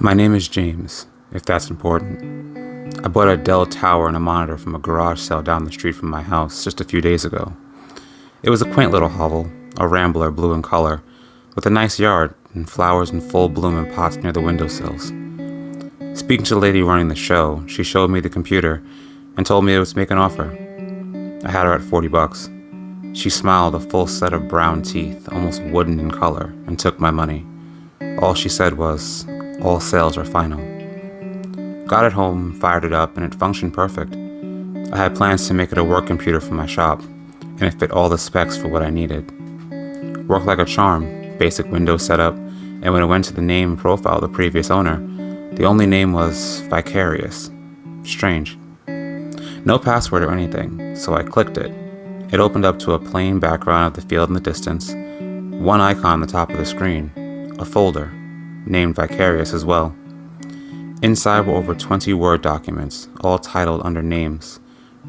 My name is James, if that's important. I bought a Dell tower and a monitor from a garage sale down the street from my house just a few days ago. It was a quaint little hovel, a rambler blue in color, with a nice yard and flowers in full bloom in pots near the windowsills. Speaking to the lady running the show, she showed me the computer and told me it was to make an offer. I had her at $40. She smiled, a full set of brown teeth, almost wooden in color, and took my money. All she said was, "All sales are final." Got it home, fired it up, and it functioned perfect. I had plans to make it a work computer for my shop, and it fit all the specs for what I needed. Worked like a charm, basic Windows setup, and when it went to the name and profile of the previous owner, the only name was Vicarious. Strange. No password or anything, so I clicked it. It opened up to a plain background of the field in the distance, one icon on the top of the screen, a folder, named Vicarious as well. Inside were over 20 Word documents, all titled under names: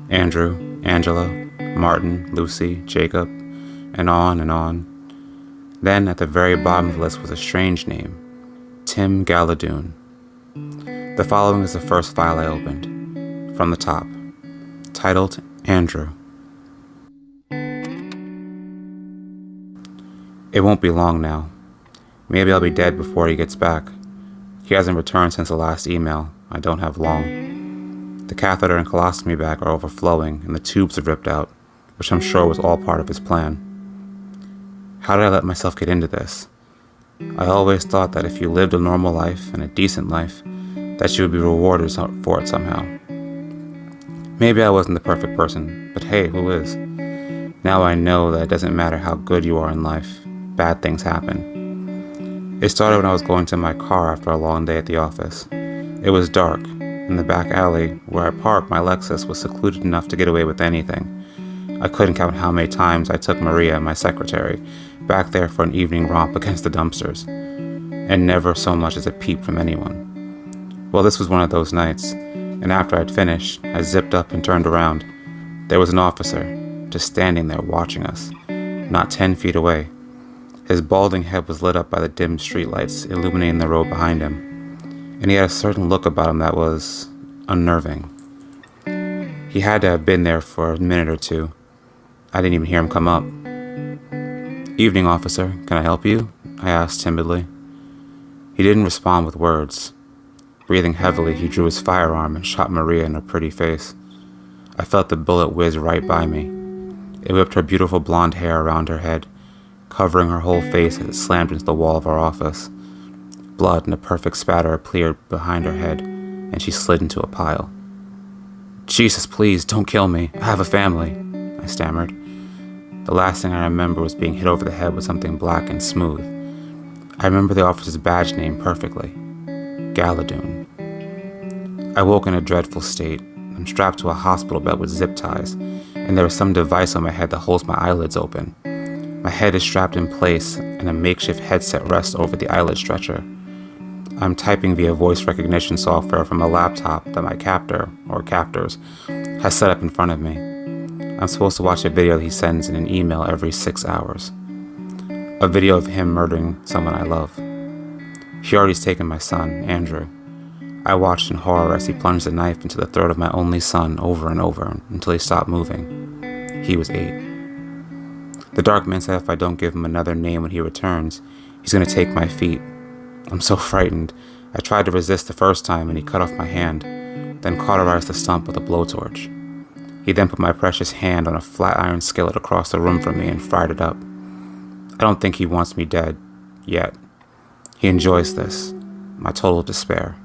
Andrew, Angela, Martin, Lucy, Jacob, and on and on. Then at the very bottom of the list was a strange name, Tim Galladoon. The following is the first file I opened, from the top, titled Andrew. It won't be long now. Maybe I'll be dead before he gets back. He hasn't returned since the last email. I don't have long. The catheter and colostomy bag are overflowing and the tubes are ripped out, which I'm sure was all part of his plan. How did I let myself get into this? I always thought that if you lived a normal life and a decent life, that you would be rewarded for it somehow. Maybe I wasn't the perfect person, but hey, who is? Now I know that it doesn't matter how good you are in life, bad things happen. It started when I was going to my car after a long day at the office. It was dark. In the back alley where I parked, my Lexus was secluded enough to get away with anything. I couldn't count how many times I took Maria, my secretary, back there for an evening romp against the dumpsters, and never so much as a peep from anyone. Well, this was one of those nights, and after I'd finished, I zipped up and turned around. There was an officer, just standing there watching us, not 10 feet away. His balding head was lit up by the dim streetlights illuminating the road behind him, and he had a certain look about him that was unnerving. He had to have been there for a minute or two. I didn't even hear him come up. "Evening, officer. Can I help you?" I asked timidly. He didn't respond with words. Breathing heavily, he drew his firearm and shot Maria in her pretty face. I felt the bullet whiz right by me. It whipped her beautiful blonde hair around her head, covering her whole face as it slammed into the wall of our office. Blood and a perfect spatter appeared behind her head, and she slid into a pile. "Jesus, please, don't kill me. I have a family," I stammered. The last thing I remember was being hit over the head with something black and smooth. I remember the officer's badge name perfectly. Galladoon. I woke in a dreadful state. I'm strapped to a hospital bed with zip ties, and there is some device on my head that holds my eyelids open. My head is strapped in place, and a makeshift headset rests over the eyelid stretcher. I'm typing via voice recognition software from a laptop that my captor, or captors, has set up in front of me. I'm supposed to watch a video that he sends in an email every 6 hours. A video of him murdering someone I love. He already's taken my son, Andrew. I watched in horror as he plunged the knife into the throat of my only son over and over until he stopped moving. He was 8. The dark man said if I don't give him another name when he returns, he's going to take my feet. I'm so frightened. I tried to resist the first time and he cut off my hand, then cauterized the stump with a blowtorch. He then put my precious hand on a flat iron skillet across the room from me and fried it up. I don't think he wants me dead, yet. He enjoys this, my total despair.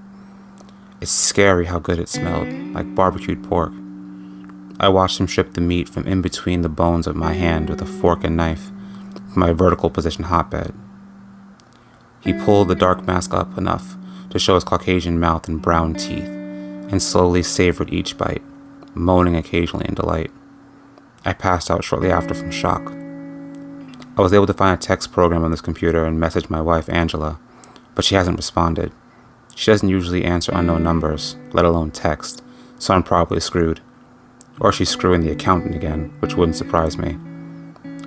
It's scary how good it smelled, like barbecued pork. I watched him strip the meat from in between the bones of my hand with a fork and knife from my vertical position hotbed. He pulled the dark mask up enough to show his Caucasian mouth and brown teeth, and slowly savored each bite, moaning occasionally in delight. I passed out shortly after from shock. I was able to find a text program on this computer and message my wife, Angela, but she hasn't responded. She doesn't usually answer unknown numbers, let alone text, so I'm probably screwed. Or she's screwing the accountant again, which wouldn't surprise me.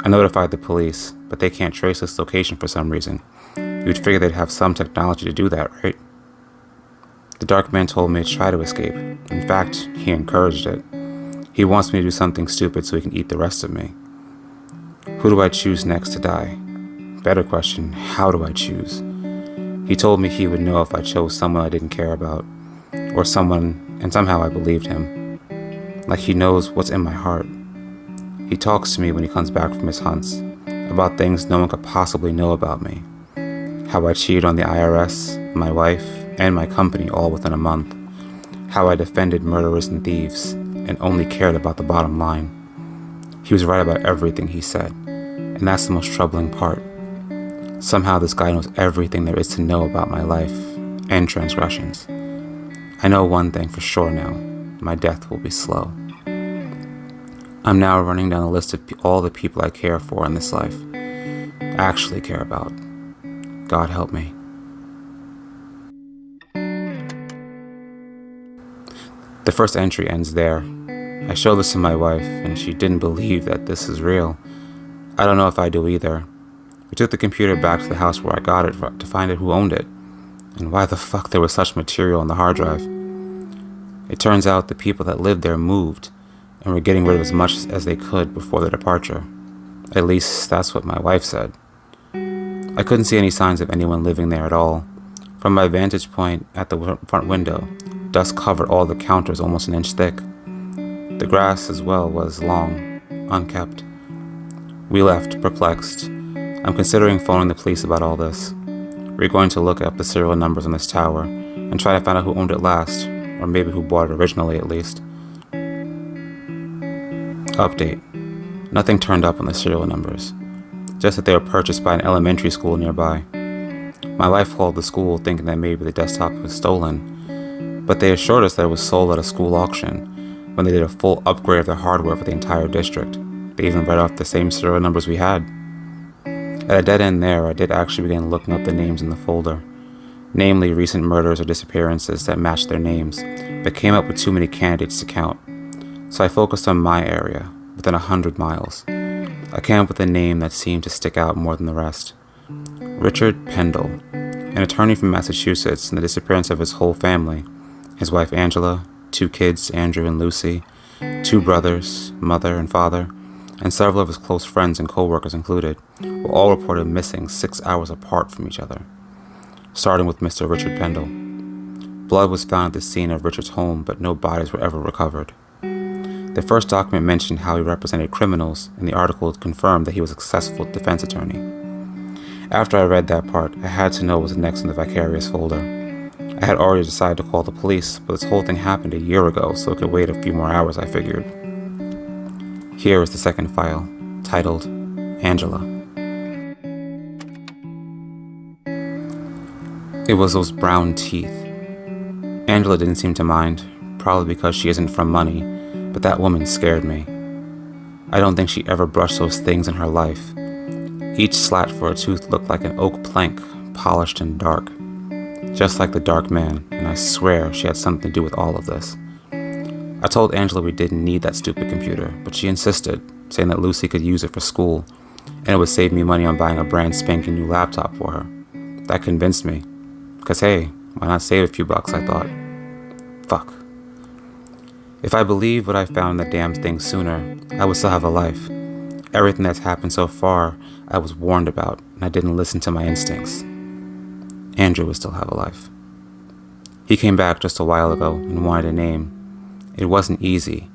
I notified the police, but they can't trace this location for some reason. You'd figure they'd have some technology to do that, right? The dark man told me to try to escape. In fact, he encouraged it. He wants me to do something stupid so he can eat the rest of me. Who do I choose next to die? Better question, how do I choose? He told me he would know if I chose someone I didn't care about, or someone, and somehow I believed him. Like he knows what's in my heart. He talks to me when he comes back from his hunts, about things no one could possibly know about me. How I cheated on the IRS, my wife, and my company all within a month. How I defended murderers and thieves, and only cared about the bottom line. He was right about everything he said, and that's the most troubling part. Somehow this guy knows everything there is to know about my life and transgressions. I know one thing for sure now, my death will be slow. I'm now running down the list of all the people I care for in this life, actually care about. God help me. The first entry ends there. I showed this to my wife, and she didn't believe that this is real. I don't know if I do either. We took the computer back to the house where I got it to find out who owned it, and why the fuck there was such material on the hard drive. It turns out the people that lived there moved, and were getting rid of as much as they could before their departure. At least, that's what my wife said. I couldn't see any signs of anyone living there at all. From my vantage point at the front window, dust covered all the counters almost an inch thick. The grass as well was long, unkept. We left, perplexed. I'm considering phoning the police about all this. We're going to look up the serial numbers on this tower and try to find out who owned it last, or maybe who bought it originally at least. Update. Nothing turned up on the serial numbers, just that they were purchased by an elementary school nearby. My wife called the school thinking that maybe the desktop was stolen, but they assured us that it was sold at a school auction when they did a full upgrade of their hardware for the entire district. They even read off the same serial numbers we had. At a dead end there, I did actually begin looking up the names in the folder, namely recent murders or disappearances that matched their names, but came up with too many candidates to count. So I focused on my area, within 100 miles. I came up with a name that seemed to stick out more than the rest. Richard Pendle, an attorney from Massachusetts, and the disappearance of his whole family, his wife Angela, 2 kids, Andrew and Lucy, 2 brothers, mother and father, and several of his close friends and co-workers included, were all reported missing 6 hours apart from each other. Starting with Mr. Richard Pendle. Blood was found at the scene of Richard's home, but no bodies were ever recovered. The first document mentioned how he represented criminals, and the article confirmed that he was a successful defense attorney. After I read that part, I had to know what was next in the vicarious folder. I had already decided to call the police, but this whole thing happened a year ago, so it could wait a few more hours, I figured. Here is the second file, titled Angela. It was those brown teeth. Angela didn't seem to mind, probably because she isn't from money, but that woman scared me. I don't think she ever brushed those things in her life. Each slat for a tooth looked like an oak plank, polished and dark. Just like the dark man, and I swear she had something to do with all of this. I told Angela we didn't need that stupid computer, but she insisted, saying that Lucy could use it for school, and it would save me money on buying a brand spanking new laptop for her. That convinced me. Because hey, why not save a few bucks, I thought. Fuck. If I believed what I found in the damn thing sooner, I would still have a life. Everything that's happened so far, I was warned about, and I didn't listen to my instincts. Andrew would still have a life. He came back just a while ago and wanted a name. It wasn't easy.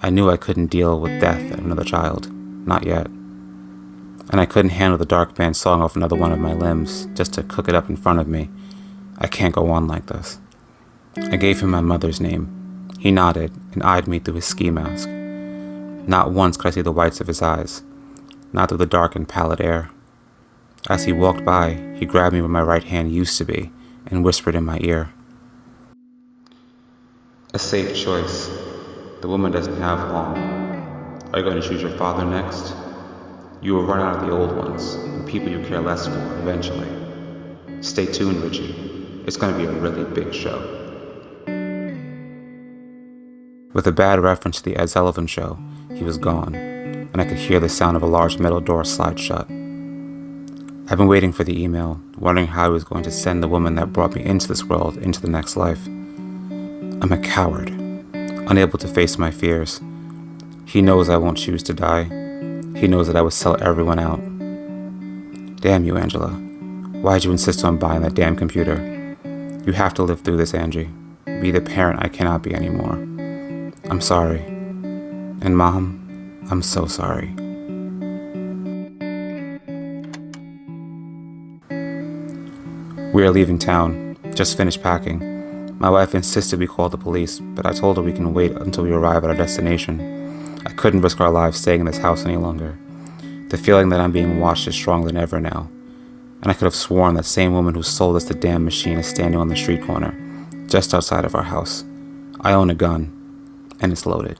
I knew I couldn't deal with death of another child. Not yet. And I couldn't handle the dark man sawing off another one of my limbs just to cook it up in front of me. I can't go on like this. I gave him my mother's name. He nodded and eyed me through his ski mask. Not once could I see the whites of his eyes, not through the dark and pallid air. As he walked by, he grabbed me where my right hand used to be and whispered in my ear. A safe choice. The woman doesn't have long. Are you going to choose your father next? You will run out of the old ones and people you care less for eventually. Stay tuned, Richie. It's going to be a really big show. With a bad reference to the Ed Sullivan Show, he was gone, and I could hear the sound of a large metal door slide shut. I've been waiting for the email, wondering how he was going to send the woman that brought me into this world into the next life. I'm a coward, unable to face my fears. He knows I won't choose to die. He knows that I would sell everyone out. Damn you, Angela. Why'd you insist on buying that damn computer? You have to live through this, Angie. Be the parent I cannot be anymore. I'm sorry. And Mom, I'm so sorry. We are leaving town. Just finished packing. My wife insisted we call the police, but I told her we can wait until we arrive at our destination. I couldn't risk our lives staying in this house any longer. The feeling that I'm being watched is stronger than ever now. And I could have sworn that same woman who sold us the damn machine is standing on the street corner, just outside of our house. I own a gun, and it's loaded.